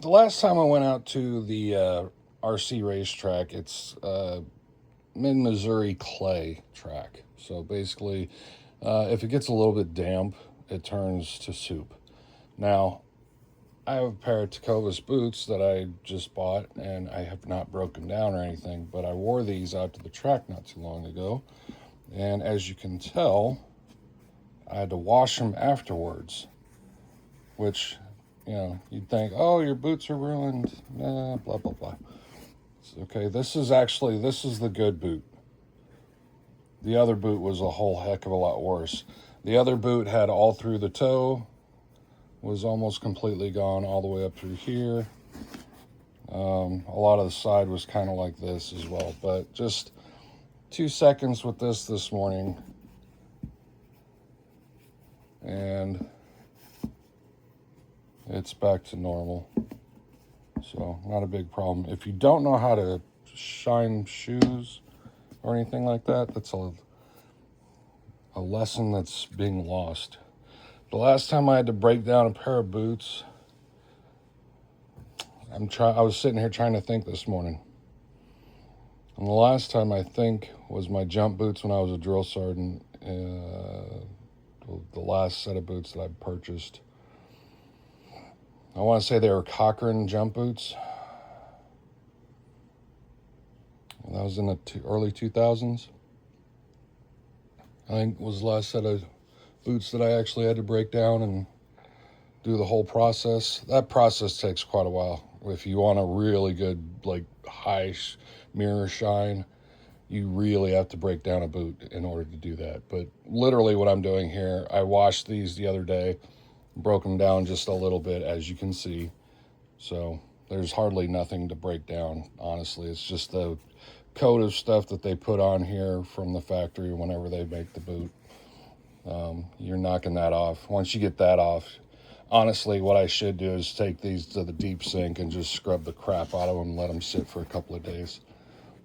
The last time I went out to the RC racetrack, it's mid-Missouri clay track. So basically, if it gets a little bit damp, it turns to soup. Now, I have a pair of Tecovas boots that I just bought, and I have not broken down or anything, but I wore these out to the track not too long ago. And as you can tell, I had to wash them afterwards, which, you'd think, oh, your boots are ruined, blah, blah, blah. Okay, this is the good boot. The other boot was a whole heck of a lot worse. The other boot had all through the toe, was almost completely gone all the way up through here. A lot of the side was kind of like this as well, but just 2 seconds with this morning, and it's back to normal. So not a big problem. If you don't know how to shine shoes or anything like that, that's a lesson that's being lost. The last time I had to break down a pair of boots, I was sitting here trying to think this morning. And the last time I think was my jump boots when I was a drill sergeant. The last set of boots that I purchased. I want to say they were Cochrane jump boots. And that was in the early 2000s. I think was the last set of boots that I actually had to break down and do the whole process. That process takes quite a while. If you want a really good, like, high mirror shine, you really have to break down a boot in order to do that. But literally what I'm doing here, I washed these the other day, broke them down just a little bit, as you can see. So there's hardly nothing to break down, honestly. It's just the coat of stuff that they put on here from the factory whenever they make the boot. You're knocking that off. Once you get that off, honestly, what I should do is take these to the deep sink and just scrub the crap out of them and let them sit for a couple of days.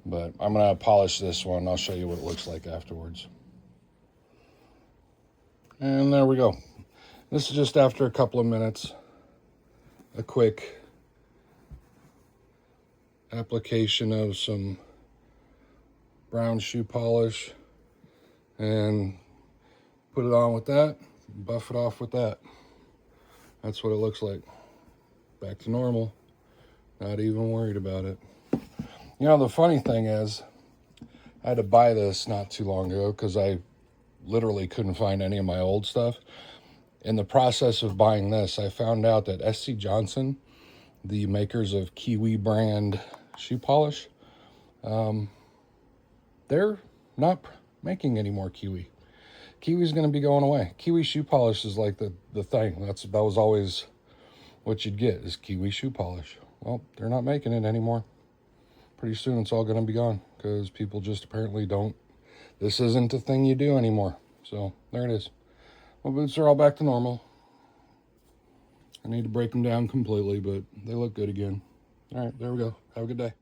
But I'm going to polish this one. I'll show you what it looks like afterwards. And there we go. This is just after a couple of minutes. A quick application of some brown shoe polish and put it on with that, buff it off with that. That's what it looks like. Back to normal. Not even worried about it. You know, the funny thing is, I had to buy this not too long ago because I literally couldn't find any of my old stuff. In the process of buying this, I found out that SC Johnson, the makers of Kiwi brand shoe polish, they're not making any more Kiwi. Kiwi's going to be going away. Kiwi shoe polish is like the thing. That was always what you'd get, is Kiwi shoe polish. Well, they're not making it anymore. Pretty soon it's all going to be gone because people just apparently don't. This isn't a thing you do anymore. So there it is. My boots are all back to normal. I need to break them down completely, but they look good again. All right, there we go. Have a good day.